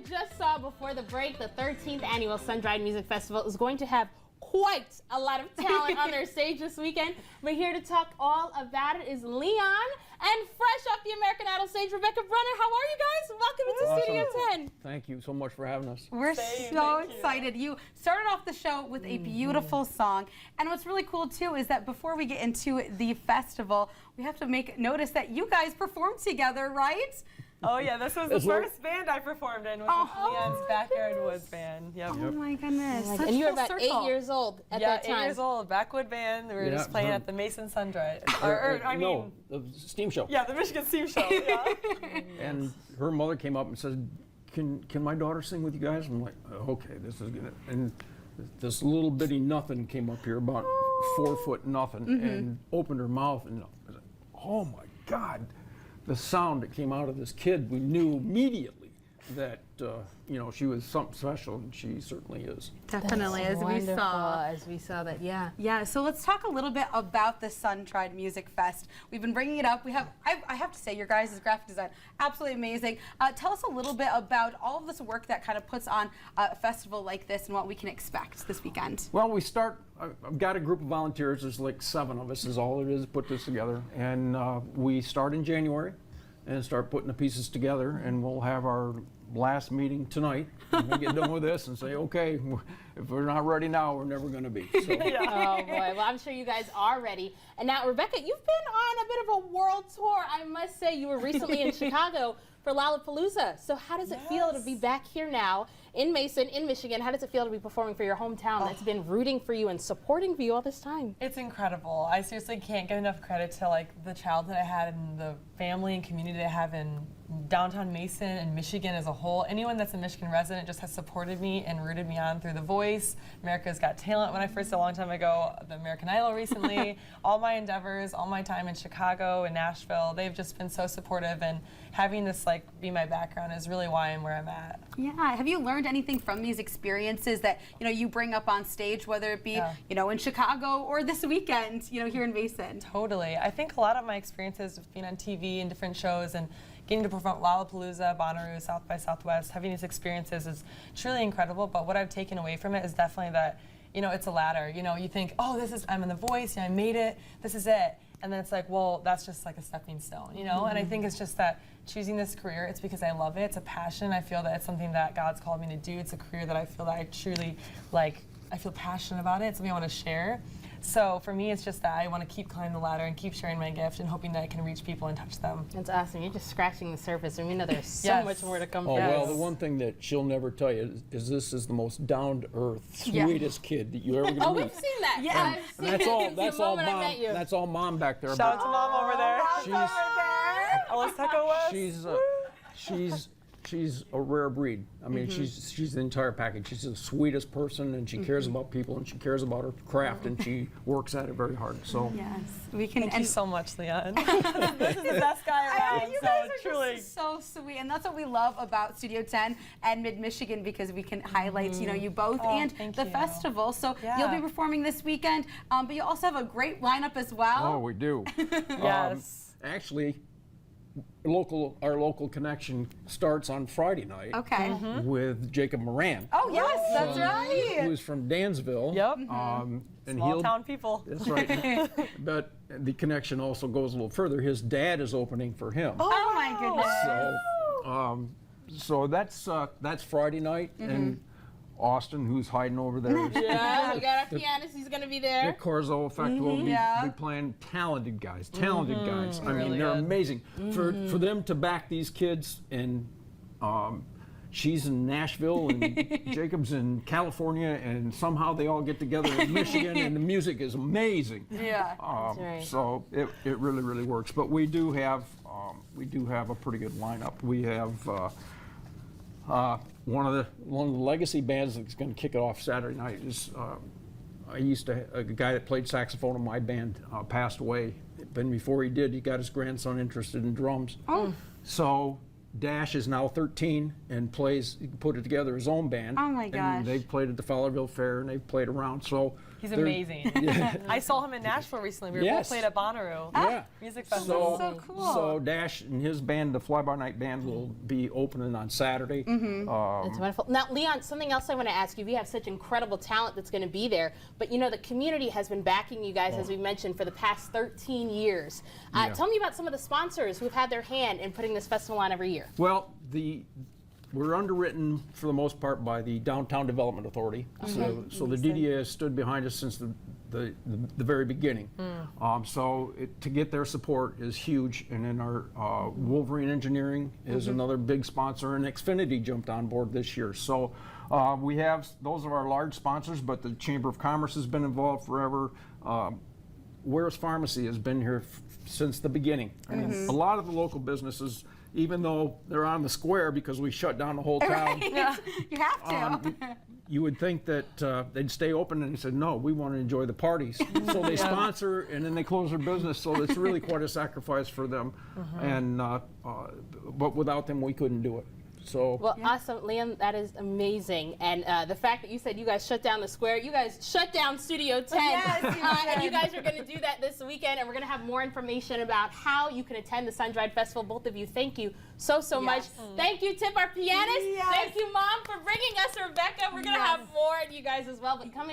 just saw before the break, the 13th annual Sun-Dried Music Festival is going to have quite a lot of talent on their stage this weekend. But here to talk all about it is Leon, and fresh off the American Idol stage, Rebecca Brunner. How are you guys? Welcome into Studio 10. Thank you so much for having us. We're so excited. You started off the show with a beautiful song. And what's really cool too is that before we get into the festival, we have to make notice that you guys performed together, right? Oh yeah, this was the first band I performed in, was Leon's Backyard Woods band. Yep. Oh my goodness. And you were about 8 years old at that time. Yeah, 8 years old, Backwood band. We were just playing at the Mason Sun-Dried. No, the steam show. Yeah, the Michigan Steam Show. Yeah. And her mother came up and said, "Can my daughter sing with you guys?" I'm like, "Okay, this is gonna." And this little bitty nothing came up here, about 4 foot nothing, and opened her mouth, and I was like, "Oh my God!" The sound that came out of this kid, we knew immediately that you know, she was something special, and she certainly is. Definitely, as we saw that, yeah. Yeah, so let's talk a little bit about the Sun-Dried Music Fest. We've been bringing it up. We have, I have to say, your guys' graphic design, absolutely amazing. Tell us a little bit about all of this work that kind of puts on a festival like this and what we can expect this weekend. Well, we start, I've got a group of volunteers, there's like 7 of us is all it is to put this together. And we start in January and start putting the pieces together, and we'll have our last meeting tonight. We'll get done with this and say, okay, if we're not ready now, we're never going to be. So. Oh boy, well, I'm sure you guys are ready. And now, Rebecca, you've been on a bit of a world tour. I must say, you were recently in Chicago for Lollapalooza. So how does it feel to be back here now in Mason, in Michigan? How does it feel to be performing for your hometown that's been rooting for you and supporting for you all this time? It's incredible. I seriously can't give enough credit to like the childhood I had and the family and community I have in downtown Mason and Michigan as a whole. Anyone that's a Michigan resident just has supported me and rooted me on through The Voice, America's Got Talent when I first did a long time ago, the American Idol recently, all my endeavors, all my time in Chicago and Nashville. They've just been so supportive, and having this like be my background is really why I'm where I'm at. Yeah, have you learned anything from these experiences that you bring up on stage, whether it be in Chicago or this weekend here in Mason? Totally. I think a lot of my experiences of being on TV and different shows and getting to perform Lollapalooza, Bonnaroo, South by Southwest, having these experiences is truly incredible. But what I've taken away from it is definitely that it's a ladder. You think, oh, I'm in The Voice, I made it, this is it. And then it's like, well, that's just like a stepping stone, And I think it's just that choosing this career, it's because I love it. It's a passion. I feel that it's something that God's called me to do. It's a career that I feel that I truly like. I feel passionate about it. It's something I want to share. So for me, it's just that I want to keep climbing the ladder and keep sharing my gift and hoping that I can reach people and touch them. That's awesome. You're just scratching the surface, and we know there's so much more to come. Oh, well, the one thing that she'll never tell you is this is the most down-to-earth, sweetest kid that you ever gonna meet. We've seen that. Yeah, and that's all. That's all mom. That's all mom back there. Shout out to mom over there. She's a rare breed. I mean, she's the entire package. She's the sweetest person, and she cares about people, and she cares about her craft, and she works at it very hard. So yes, we can. Thank you so much, Leon. This is the best guy around. You guys are truly so sweet, and that's what we love about Studio 10 and Mid Michigan, because we can highlight you both and the festival. So you'll be performing this weekend, but you also have a great lineup as well. Oh, we do. Yes. Actually, our local connection starts on Friday night. Okay. With Jacob Moran. Oh yes, that's right. Who's from Dansville. Yep. And small town people. That's right. But the connection also goes a little further. His dad is opening for him. Oh my goodness. So that's Friday night, and Austin, who's hiding over there. Yeah, we got our pianist. He's going to be there. Nick Corzo Effect will be playing. Talented guys. I mean, they're amazing. For them to back these kids, and she's in Nashville, and Jacob's in California, and somehow they all get together in Michigan, and the music is amazing. Yeah. That's right. So it really, really works. But we do have a pretty good lineup. We have one of the legacy bands that's going to kick it off Saturday night is a guy that played saxophone in my band passed away. But before he did, he got his grandson interested in drums. Oh. So Dash is now 13 and put it together his own band. Oh my gosh. And they've played at the Fowlerville Fair, and they've played around. So He's amazing. I saw him in Nashville recently. We were both Yes. played at Bonnaroo Yeah. Music Festival. So cool. So Dash and his band, the Fly By Night Band, will be opening on Saturday. That's wonderful. Now, Leon, something else I want to ask you. We have such incredible talent that's going to be there, but you know the community has been backing you guys, as we mentioned, for the past 13 years. Tell me about some of the sponsors who've had their hand in putting this festival on every year. Well, we're underwritten for the most part by the Downtown Development Authority. So the DDA has stood behind us since the very beginning. To get their support is huge. And then our Wolverine Engineering is another big sponsor, and Xfinity jumped on board this year. So we have, those are our large sponsors, but the Chamber of Commerce has been involved forever. Where's Pharmacy has been here since the beginning. I mean, a lot of the local businesses, even though they're on the square because we shut down the whole town, Right. You have to. you would think that they'd stay open, and they said, no, we want to enjoy the parties. So they sponsor, and then they close their business, so it's really quite a sacrifice for them. And but without them, we couldn't do it. So Well, awesome, Liam. That is amazing. And the fact that you said you guys shut down the square, you guys shut down Studio 10. Yes, you And did. you guys are going to do that this weekend, and we're going to have more information about how you can attend the Sun-Dried Festival. Both of you, thank you so much. Thank you, Tip, our pianist. Yes. Thank you, Mom, for bringing us Rebecca. We're going to have more, and you guys as well. But coming